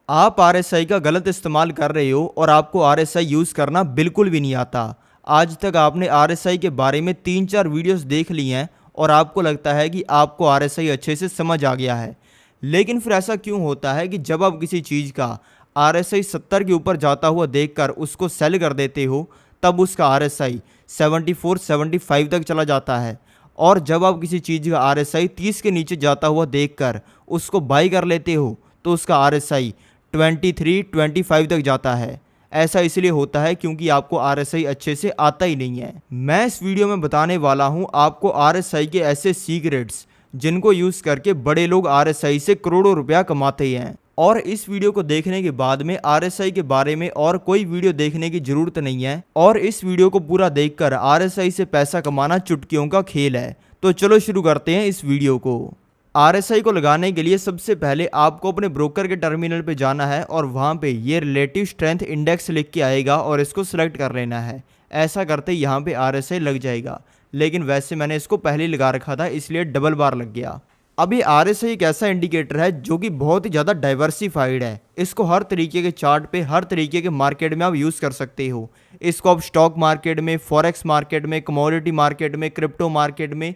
आप आरएसआई का गलत इस्तेमाल कर रहे हो और आपको आरएसआई यूज़ करना बिल्कुल भी नहीं आता। आज तक आपने आरएसआई के बारे में 3-4 वीडियोस देख ली हैं और आपको लगता है कि आपको आरएसआई अच्छे से समझ आ गया है। लेकिन फिर ऐसा क्यों होता है कि जब आप किसी चीज़ का आरएसआई 70 के ऊपर जाता हुआ देखकर उसको सेल कर देते हो, तब उसका आरएसआई 74-75 तक चला जाता है। और जब आप किसी चीज़ का आरएसआई 30 के नीचे जाता हुआ देखकर उसको बाई कर लेते हो, तो उसका आरएसआई 23-25 तक जाता है। ऐसा इसलिए होता है क्योंकि आपको आरएसआई अच्छे से आता ही नहीं है। मैं इस वीडियो में बताने वाला हूं आपको आरएसआई के ऐसे सीक्रेट्स जिनको यूज़ करके बड़े लोग आरएसआई से करोड़ों रुपया कमाते हैं। और इस वीडियो को देखने के बाद में आरएसआई के बारे में और कोई वीडियो देखने की जरूरत नहीं है। और इस वीडियो को पूरा देखकर आरएसआई से पैसा कमाना चुटकियों का खेल है। तो चलो शुरू करते हैं इस वीडियो को। आरएसआई को लगाने के लिए सबसे पहले आपको अपने ब्रोकर के टर्मिनल पे जाना है और वहाँ पे ये रिलेटिव स्ट्रेंथ इंडेक्स लिख के आएगा और इसको सिलेक्ट कर लेना है। ऐसा करते यहाँ पे आरएसआई लग जाएगा, लेकिन वैसे मैंने इसको पहले ही लगा रखा था इसलिए डबल बार लग गया। अब ये आरएसआई एक ऐसा इंडिकेटर है जो कि बहुत ही ज़्यादा डाइवर्सिफाइड है। इसको हर तरीके के चार्ट पे, हर तरीके के मार्केट में आप यूज़ कर सकते हो। इसको आप स्टॉक मार्केट में, फॉरेक्स मार्केट में, कमोडिटी मार्केट में, क्रिप्टो मार्केट में,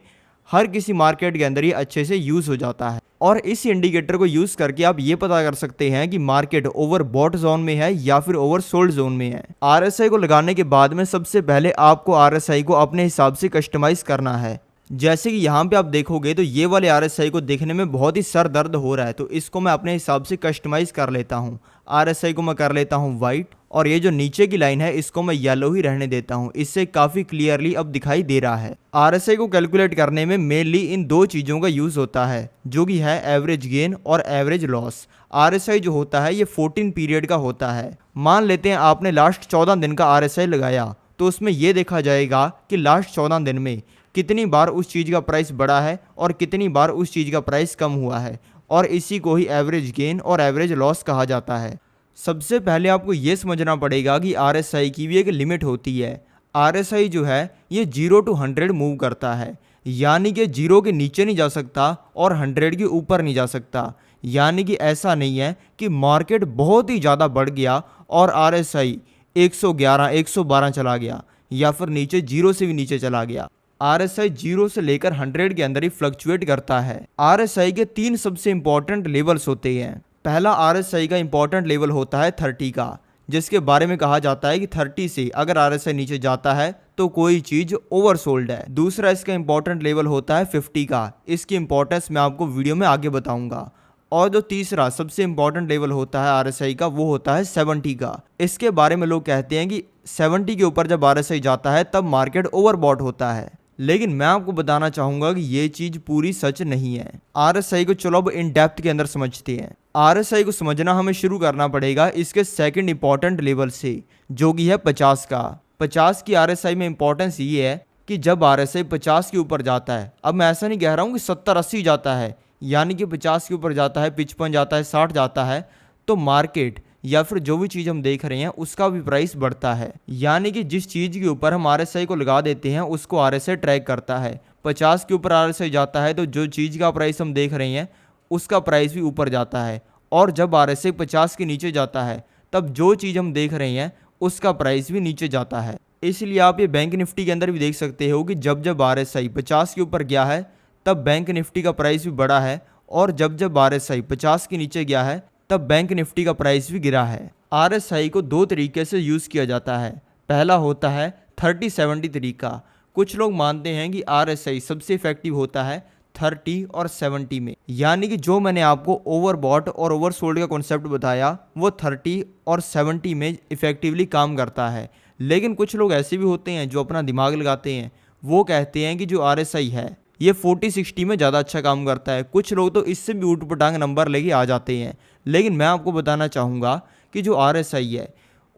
हर किसी मार्केट के अंदर ये अच्छे से यूज़ हो जाता है। और इस इंडिकेटर को यूज़ करके आप ये पता कर सकते हैं कि मार्केट ओवर बॉट जोन में है या फिर ओवर सोल्ड जोन में है। आरएसआई को लगाने के बाद में सबसे पहले आपको आरएसआई को अपने हिसाब से कस्टमाइज करना है। जैसे कि यहाँ पे आप देखोगे तो ये वाले आरएसआई को देखने में बहुत ही सर दर्द हो रहा है, तो इसको मैं अपने हिसाब से कस्टमाइज कर लेता हूँ। आरएसआई को मैं कर लेता हूँ वाइट, और ये जो नीचे की लाइन है इसको मैं येलो ही रहने देता हूँ। इससे काफ़ी क्लियरली अब दिखाई दे रहा है। आरएसआई को कैलकुलेट करने में मेनली इन दो चीज़ों का यूज़ होता है, जो कि है एवरेज गेन और एवरेज लॉस। आरएसआई जो होता है ये 14 पीरियड का होता है। मान लेते हैं आपने लास्ट 14 दिन का आरएसआई लगाया, तो उसमें यह देखा जाएगा कि लास्ट 14 दिन में कितनी बार उस चीज़ का प्राइस बढ़ा है और कितनी बार उस चीज़ का प्राइस कम हुआ है। और इसी को ही एवरेज गेन और एवरेज लॉस कहा जाता है। सबसे पहले आपको ये समझना पड़ेगा कि आरएसआई की भी एक लिमिट होती है। आरएसआई जो है ये 0 to 100 मूव करता है, यानी कि 0 के नीचे नहीं जा सकता और 100 के ऊपर नहीं जा सकता। यानी कि ऐसा नहीं है कि मार्केट बहुत ही ज़्यादा बढ़ गया और आरएसआई 111, 112 चला गया, या फिर नीचे 0 से भी नीचे चला गया। आरएसआई 0 से लेकर 100 के अंदर ही फ्लक्चुएट करता है। आरएसआई के 3 सबसे इंपॉर्टेंट लेवल्स होते हैं। पहला आरएसआई का इंपॉर्टेंट लेवल होता है 30 का, जिसके बारे में कहा जाता है कि 30 से अगर आरएसआई नीचे जाता है तो कोई चीज़ ओवरसोल्ड है। दूसरा इसका इंपॉर्टेंट लेवल होता है 50 का। इसकी इंपॉर्टेंस मैं आपको वीडियो में आगे बताऊंगा। और जो तीसरा सबसे इंपॉर्टेंट लेवल होता है आरएसआई का, वो होता है 70 का। इसके बारे में लोग कहते हैं कि 70 के ऊपर जब आरएसआई जाता है तब मार्केट ओवरबॉट होता है। लेकिन मैं आपको बताना चाहूंगा कि ये चीज पूरी सच नहीं है। आरएसआई को चलो अब इन डेप्थ के अंदर समझते हैं। आरएसआई को समझना हमें शुरू करना पड़ेगा इसके सेकंड इंपॉर्टेंट लेवल से, जो कि है 50 का। 50 की आरएसआई में इंपॉर्टेंस ये है कि जब आरएसआई 50 के ऊपर जाता है, अब मैं ऐसा नहीं कह रहा हूँ कि 70-80 जाता है, यानी कि 50 के ऊपर जाता है, 55 जाता है, 60 जाता है, तो मार्केट या फिर जो भी चीज़ हम देख रहे हैं उसका भी प्राइस बढ़ता है। यानी कि जिस चीज़ के ऊपर हम आरएसआई को लगा देते हैं उसको आरएसआई ट्रैक करता है। 50 के ऊपर आरएसआई जाता है तो जो चीज़ का प्राइस हम देख रहे हैं उसका प्राइस भी ऊपर जाता है। और जब आरएसआई 50 के नीचे जाता है तब जो चीज़ हम देख रहे हैं उसका प्राइस भी नीचे जाता है। इसलिए आप ये बैंक निफ्टी के अंदर भी देख सकते हो कि जब जब आरएसआई 50 के ऊपर गया है तब बैंक निफ्टी का प्राइस भी बढ़ा है, और जब जब आरएसआई 50 के नीचे गया है तब बैंक निफ्टी का प्राइस भी गिरा है। आरएसआई को दो तरीके से यूज़ किया जाता है। पहला होता है 30-70 तरीका। कुछ लोग मानते हैं कि आरएसआई सबसे इफेक्टिव होता है 30 और 70 में, यानी कि जो मैंने आपको ओवरबॉट और ओवरसोल्ड का कॉन्सेप्ट बताया वो 30 और 70 में इफेक्टिवली काम करता है। लेकिन कुछ लोग ऐसे भी होते हैं जो अपना दिमाग लगाते हैं, वो कहते हैं कि जो आरएसआई है ये 40-60 में ज़्यादा अच्छा काम करता है। कुछ लोग तो इससे भी ऊट पटांग नंबर लेके आ जाते हैं। लेकिन मैं आपको बताना चाहूँगा कि जो आरएसआई है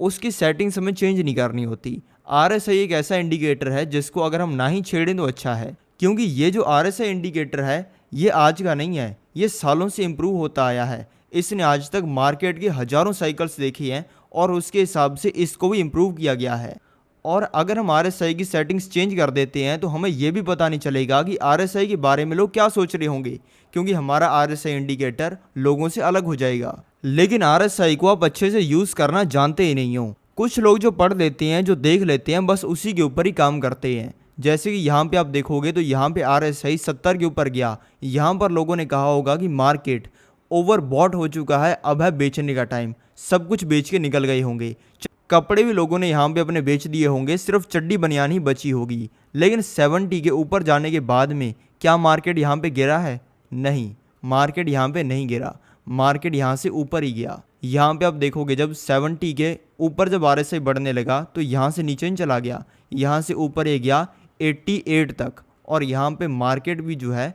उसकी सेटिंग्स हमें चेंज नहीं करनी होती। आरएसआई एक ऐसा इंडिकेटर है जिसको अगर हम ना ही छेड़ें तो अच्छा है, क्योंकि ये जो आरएसआई इंडिकेटर है ये आज का नहीं है, ये सालों से इम्प्रूव होता आया है। इसने आज तक मार्केट के हज़ारों साइकिल्स देखी हैं और उसके हिसाब से इसको भी इम्प्रूव किया गया है। और अगर हम RSI की सेटिंग्स चेंज कर देते हैं तो हमें ये भी पता नहीं चलेगा कि RSI के बारे में लोग क्या सोच रहे होंगे, क्योंकि हमारा RSI इंडिकेटर लोगों से अलग हो जाएगा। लेकिन RSI को आप अच्छे से यूज़ करना जानते ही नहीं हो। कुछ लोग जो पढ़ लेते हैं, जो देख लेते हैं, बस उसी के ऊपर ही काम करते हैं। जैसे कि यहाँ पे आप देखोगे तो यहाँ पे RSI 70 के ऊपर गया। यहाँ पर लोगों ने कहा होगा कि मार्केट ओवरबॉट हो चुका है, अब है बेचने का टाइम। सब कुछ बेच के निकल गए होंगे। कपड़े भी लोगों ने यहाँ पे अपने बेच दिए होंगे, सिर्फ चड्डी बनियान ही बची होगी। लेकिन 70 के ऊपर जाने के बाद में क्या मार्केट यहाँ पे गिरा है? नहीं, मार्केट यहाँ पे नहीं गिरा। मार्केट यहाँ से ऊपर ही गया। यहाँ पे आप देखोगे जब 70 के ऊपर जब RSI बढ़ने लगा तो यहाँ से नीचे नहीं चला गया, यहाँ से ऊपर ही गया 88 तक। और यहाँ पे मार्केट भी जो है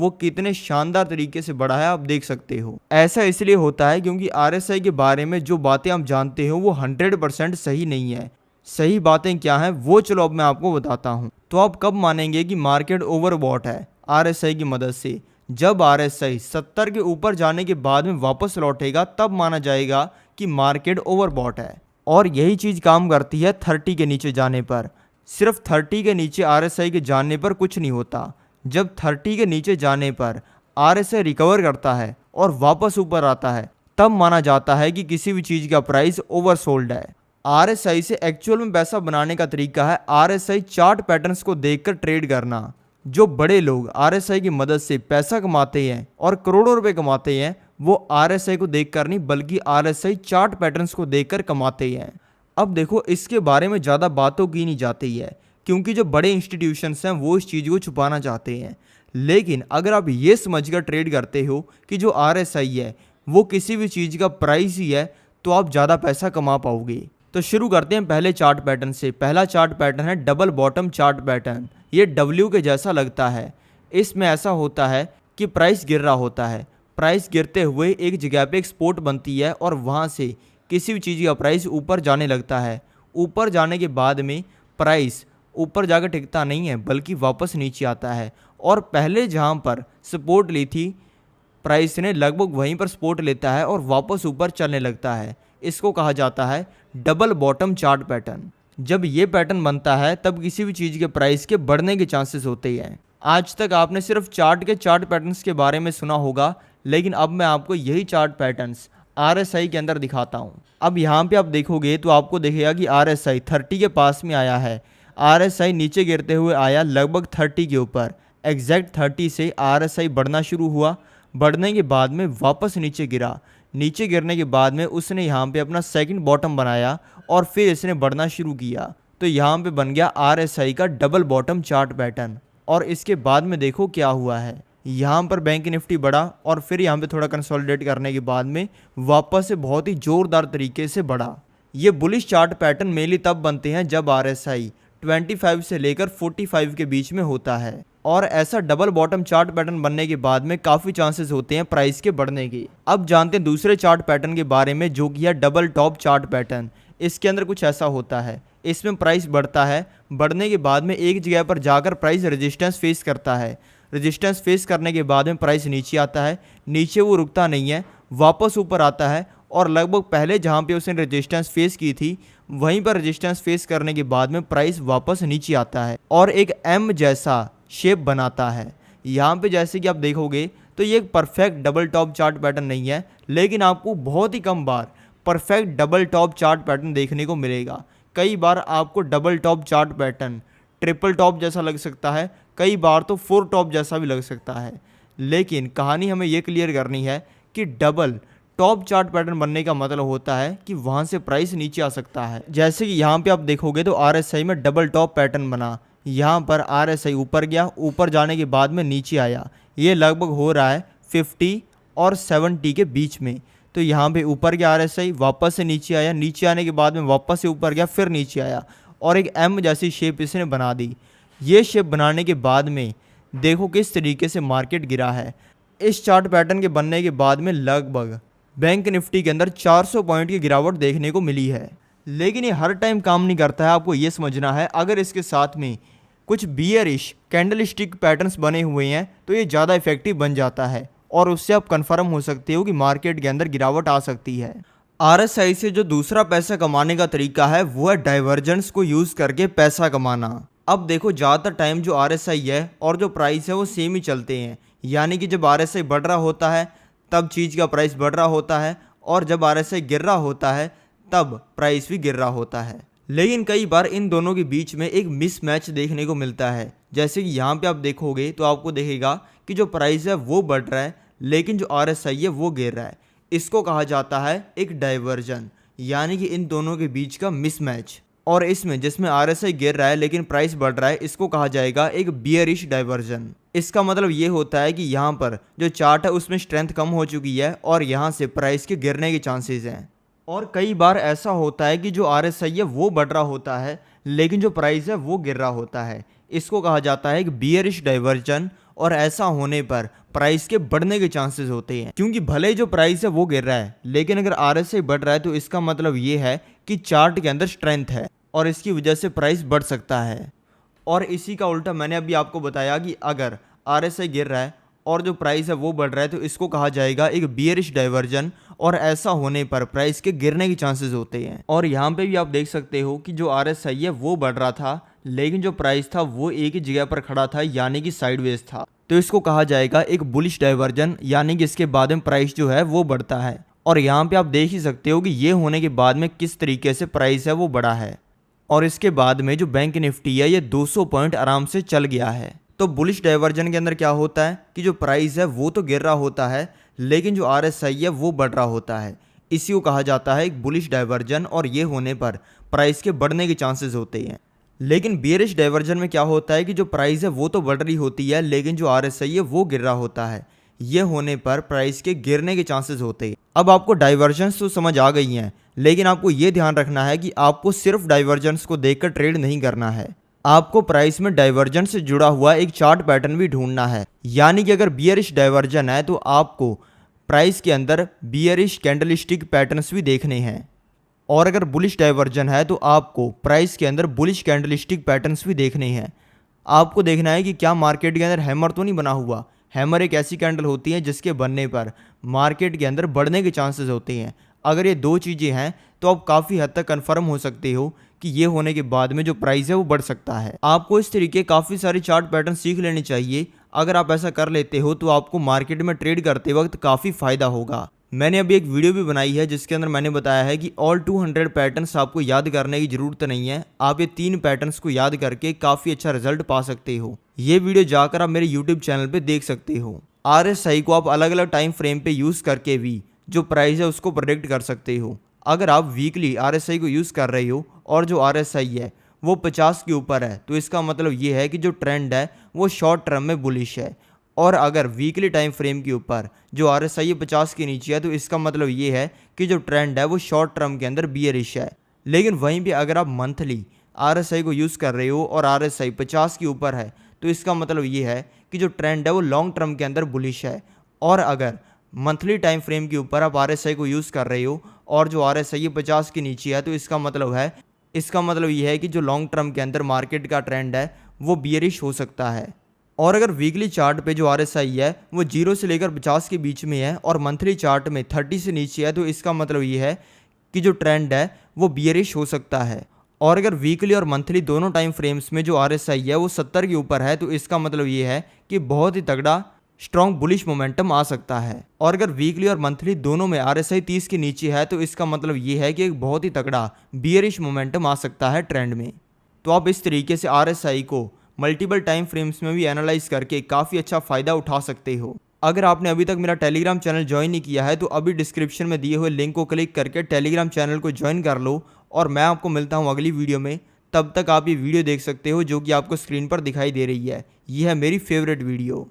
वो कितने शानदार तरीके से बढ़ा है, आप देख सकते हो। ऐसा इसलिए होता है क्योंकि RSI के बारे में जो बातें आप जानते हो वो 100% सही नहीं है। सही बातें क्या हैं वो चलो अब मैं आपको बताता हूँ। तो आप कब मानेंगे कि मार्केट ओवरबॉट है? RSI की मदद से। जब RSI 70 के ऊपर जाने के बाद में वापस लौटेगा तब माना जाएगा कि मार्केट ओवरबॉट है। और यही चीज़ काम करती है 30 के नीचे जाने पर। सिर्फ 30 के नीचे RSI के जाने पर कुछ नहीं होता। जब 30 के नीचे जाने पर RSI रिकवर करता है और वापस ऊपर आता है तब माना जाता है कि किसी भी चीज़ का प्राइस ओवरसोल्ड है। RSI से एक्चुअल में पैसा बनाने का तरीका है RSI चार्ट पैटर्न्स को देखकर ट्रेड करना। जो बड़े लोग RSI की मदद से पैसा कमाते हैं और करोड़ों रुपए कमाते हैं वो RSI को देखकर नहीं बल्कि RSI चार्ट पैटर्न्स को देखकर कमाते हैं। अब देखो इसके बारे में ज़्यादा बातों की नहीं जाती है क्योंकि जो बड़े इंस्टीट्यूशंस हैं वो इस चीज़ को छुपाना चाहते हैं। लेकिन अगर आप ये समझकर ट्रेड करते हो कि जो RSI है वो किसी भी चीज़ का प्राइस ही है तो आप ज़्यादा पैसा कमा पाओगे। तो शुरू करते हैं पहले चार्ट पैटर्न से। पहला चार्ट पैटर्न है डबल बॉटम चार्ट पैटर्न। ये W के जैसा लगता है। इसमें ऐसा होता है कि प्राइस गिर रहा होता है। प्राइस गिरते हुए एक जगह पे एक स्पॉट बनती है और वहाँ से किसी भी चीज़ का प्राइस ऊपर जाने लगता है। ऊपर जाने के बाद में प्राइस ऊपर जाकर टिकता नहीं है बल्कि वापस नीचे आता है। और पहले जहाँ पर सपोर्ट ली थी प्राइस ने लगभग वहीं पर सपोर्ट लेता है और वापस ऊपर चलने लगता है। इसको कहा जाता है डबल बॉटम चार्ट पैटर्न। जब ये पैटर्न बनता है तब किसी भी चीज़ के प्राइस के बढ़ने के चांसेस होते हैं। आज तक आपने सिर्फ चार्ट के चार्ट पैटर्न्स के बारे में सुना होगा, लेकिन अब मैं आपको यही चार्ट पैटर्न्स RSI के अंदर दिखाता हूँ। अब यहाँ पे आप देखोगे तो आपको दिखेगा कि RSI 30 के पास में आया है। RSI नीचे गिरते हुए आया लगभग 30 के ऊपर। एग्जैक्ट 30 से RSI बढ़ना शुरू हुआ। बढ़ने के बाद में वापस नीचे गिरा। नीचे गिरने के बाद में उसने यहाँ पे अपना सेकंड बॉटम बनाया और फिर इसने बढ़ना शुरू किया। तो यहाँ पे बन गया RSI का डबल बॉटम चार्ट पैटर्न। और इसके बाद में देखो क्या हुआ है। यहाँ पर बैंक निफ्टी बढ़ा और फिर यहाँ पे थोड़ा कंसोलिडेट करने के बाद में वापस से बहुत ही ज़ोरदार तरीके से बढ़ा। ये बुलिश चार्ट पैटर्न मेनली तब बनते हैं जब RSI 25 से लेकर 45 के बीच में होता है। और ऐसा डबल बॉटम चार्ट पैटर्न बनने के बाद में काफ़ी चांसेस होते हैं प्राइस के बढ़ने के। अब जानते हैं दूसरे चार्ट पैटर्न के बारे में जो कि है डबल टॉप चार्ट पैटर्न। इसके अंदर कुछ ऐसा होता है, इसमें प्राइस बढ़ता है। बढ़ने के बाद में एक जगह पर जाकर प्राइस रेजिस्टेंस फेस करता है। रेजिस्टेंस फेस करने के बाद में प्राइस नीचे आता है। नीचे वो रुकता नहीं है, वापस ऊपर आता है और लगभग पहले जहाँ पे उसने रेजिस्टेंस फेस की थी वहीं पर रेजिस्टेंस फेस करने के बाद में प्राइस वापस नीचे आता है और एक M जैसा शेप बनाता है। यहाँ पे जैसे कि आप देखोगे तो ये एक perfect double top chart pattern नहीं है, लेकिन आपको बहुत ही कम बार perfect double top chart pattern देखने को मिलेगा। कई बार आपको double top chart pattern triple top जैसा लग सकता है, कई बार तो फोर टॉप जैसा भी लग सकता है। लेकिन कहानी हमें ये क्लियर करनी है कि डबल टॉप चार्ट पैटर्न बनने का मतलब होता है कि वहाँ से प्राइस नीचे आ सकता है। जैसे कि यहाँ पे आप देखोगे तो RSI में डबल टॉप पैटर्न बना। यहाँ पर RSI ऊपर गया, ऊपर जाने के बाद में नीचे आया। ये लगभग हो रहा है 50 और 70 के बीच में। तो यहाँ पे ऊपर गया RSI, वापस से नीचे आया, नीचे आने के बाद में वापस से ऊपर गया, फिर नीचे आया और एक M जैसी शेप इसने बना दी। ये शेप बनाने के बाद में देखो किस तरीके से मार्केट गिरा है। इस चार्ट पैटर्न के बनने के बाद में लगभग बैंक निफ्टी के अंदर 400 पॉइंट की गिरावट देखने को मिली है। लेकिन ये हर टाइम काम नहीं करता है, आपको ये समझना है। अगर इसके साथ में कुछ बियरिश कैंडल स्टिक पैटर्न्स बने हुए हैं तो ये ज़्यादा इफेक्टिव बन जाता है और उससे आप कंफर्म हो सकते हो कि मार्केट के अंदर गिरावट आ सकती है। आरएसआई से जो दूसरा पैसा कमाने का तरीका है वो है डाइवर्जेंस को यूज़ करके पैसा कमाना। अब देखो, ज़्यादातर टाइम जो आरएसआई है और जो प्राइस है वो सेम ही चलते हैं, यानी कि जब आरएसआई बढ़ रहा होता है तब चीज़ का प्राइस बढ़ रहा होता है, और जब आरएसआई गिर रहा होता है तब प्राइस भी गिर रहा होता है। लेकिन कई बार इन दोनों के बीच में एक मिसमैच देखने को मिलता है। जैसे कि यहाँ पे आप देखोगे तो आपको दिखेगा कि जो प्राइस है वो बढ़ रहा है लेकिन जो आरएसआई है वो गिर रहा है। इसको कहा जाता है एक डाइवर्जन, यानी कि इन दोनों के बीच का मिसमैच। और इसमें जिसमें आरएसआई गिर रहा है लेकिन प्राइस बढ़ रहा है, इसको कहा जाएगा एक बियरिश डाइवर्जन। इसका मतलब ये होता है कि यहाँ पर जो चार्ट है उसमें स्ट्रेंथ कम हो चुकी है और यहाँ से प्राइस के गिरने के चांसेस हैं। और कई बार ऐसा होता है कि जो आरएसआई है वो बढ़ रहा होता है लेकिन जो प्राइस है वो गिर रहा होता है। इसको कहा जाता है एक बियरिश डाइवर्जन, और ऐसा होने पर प्राइस के बढ़ने के चांसेस होते हैं, क्योंकि भले ही जो प्राइस है वो गिर रहा है लेकिन अगर आरएसआई बढ़ रहा है तो इसका मतलब ये है कि चार्ट के अंदर स्ट्रेंथ है और इसकी वजह से प्राइस बढ़ सकता है। और इसी का उल्टा मैंने अभी आपको बताया कि अगर आरएसआई गिर रहा है और जो प्राइस है वो बढ़ रहा है तो इसको कहा जाएगा एक बियरिश डाइवर्जन, और ऐसा होने पर प्राइस के गिरने के चांसेस होते हैं। और यहाँ पे भी आप देख सकते हो कि जो आरएसआई है वो बढ़ रहा था लेकिन जो प्राइस था वो एक ही जगह पर खड़ा था, यानी कि साइडवेज था, तो इसको कहा जाएगा एक बुलिश डाइवर्जन, यानी कि इसके बाद में प्राइस जो है वो बढ़ता है। और यहाँ पे आप देख ही सकते हो कि ये होने के बाद में किस तरीके से प्राइस है वो बढ़ा है, और इसके बाद में जो बैंक निफ्टी है ये 200 पॉइंट आराम से चल गया है। तो बुलिश डाइवर्जन के अंदर क्या होता है कि जो प्राइस है वो तो गिर रहा होता है लेकिन जो आरएसआई है वो बढ़ रहा होता है। इसी को कहा जाता है एक बुलिश डाइवर्जन, और ये होने पर प्राइस के बढ़ने के चांसेस होते हैं। लेकिन बियरिश डाइवर्जन में क्या होता है कि जो प्राइस है वो तो बढ़ रही होती है लेकिन जो आरएसआई है वो गिर रहा होता है। ये होने पर प्राइस के गिरने के चांसेस होते हैं। अब आपको डाइवर्जेंस तो समझ आ गई हैं, लेकिन आपको ये ध्यान रखना है कि आपको सिर्फ डाइवर्जेंस को देखकर ट्रेड नहीं करना है, आपको प्राइस में डाइवर्जेंस से जुड़ा हुआ एक चार्ट पैटर्न भी ढूंढना है। यानी कि अगर बियरिश डाइवर्जन है तो आपको प्राइस के अंदर बियरिश कैंडलस्टिक पैटर्न्स भी देखने हैं, और अगर बुलिश डाइवर्जन है तो आपको प्राइस के अंदर बुलिश कैंडलस्टिक पैटर्न्स भी देखने हैं। आपको देखना है कि क्या मार्केट के अंदर हैमर तो नहीं बना हुआ। हैमर एक ऐसी कैंडल होती है जिसके बनने पर मार्केट के अंदर बढ़ने के चांसेस होते हैं। अगर ये दो चीज़ें हैं तो आप काफ़ी हद तक कंफर्म हो सकते हो कि ये होने के बाद में जो प्राइस है वो बढ़ सकता है। आपको इस तरीके काफ़ी सारे चार्ट पैटर्न सीख लेने चाहिए। अगर आप ऐसा कर लेते हो तो आपको मार्केट में ट्रेड करते वक्त काफ़ी फ़ायदा होगा। मैंने अभी एक वीडियो भी बनाई है जिसके अंदर मैंने बताया है कि ऑल 200 पैटर्न्स आपको याद करने की ज़रूरत नहीं है, आप ये 3 पैटर्न्स को याद करके काफ़ी अच्छा रिजल्ट पा सकते हो। ये वीडियो जाकर आप मेरे यूट्यूब चैनल पे देख सकते हो। आरएसआई को आप अलग अलग टाइम फ्रेम पे यूज़ करके भी जो प्राइस है उसको प्रेडिक्ट कर सकते हो। अगर आप वीकली आरएसआई को यूज़ कर रहे हो और जो आरएसआई है वो 50 के ऊपर है तो इसका मतलब ये है कि जो ट्रेंड है वो शॉर्ट टर्म में बुलिश है। और अगर वीकली टाइम फ्रेम के ऊपर जो आरएसआई 50 के नीचे है तो इसका मतलब ये है कि जो ट्रेंड है वो शॉर्ट टर्म के अंदर बियरिश है। लेकिन वहीं पे अगर आप मंथली आरएसआई को यूज़ कर रहे हो और आरएसआई 50 के ऊपर है तो इसका मतलब ये है कि जो ट्रेंड है वो लॉन्ग टर्म के अंदर बुलिश है। और अगर मंथली टाइम फ्रेम के ऊपर आप आरएसआई को यूज़ कर रहे हो और जो आरएसआई 50 के नीचे है तो इसका मतलब ये है कि जो लॉन्ग टर्म के अंदर मार्केट का ट्रेंड है वो बियरिश हो सकता है। और अगर वीकली चार्ट पे जो आरएसआई है वो 0 से लेकर 50 के बीच में है और मंथली चार्ट में 30 से नीचे है तो इसका मतलब ये है कि जो ट्रेंड है वो बियरिश हो सकता है। और अगर वीकली और मंथली दोनों टाइम फ्रेम्स में जो आरएसआई है वो 70 के ऊपर है तो इसका मतलब ये है कि बहुत ही तगड़ा स्ट्रॉन्ग बुलिश मोमेंटम आ सकता है। और अगर वीकली और मंथली दोनों में आरएसआई 30 के नीचे है तो इसका मतलब ये है कि एक बहुत ही तगड़ा बियरिश मोमेंटम आ सकता है ट्रेंड में। तो आप इस तरीके से आरएसआई को मल्टीपल टाइम फ्रेम्स में भी एनालाइज करके काफ़ी अच्छा फ़ायदा उठा सकते हो। अगर आपने अभी तक मेरा टेलीग्राम चैनल ज्वाइन नहीं किया है तो अभी डिस्क्रिप्शन में दिए हुए लिंक को क्लिक करके टेलीग्राम चैनल को ज्वाइन कर लो। और मैं आपको मिलता हूँ अगली वीडियो में। तब तक आप ये वीडियो देख सकते हो जो कि आपको स्क्रीन पर दिखाई दे रही है। ये है मेरी फेवरेट वीडियो।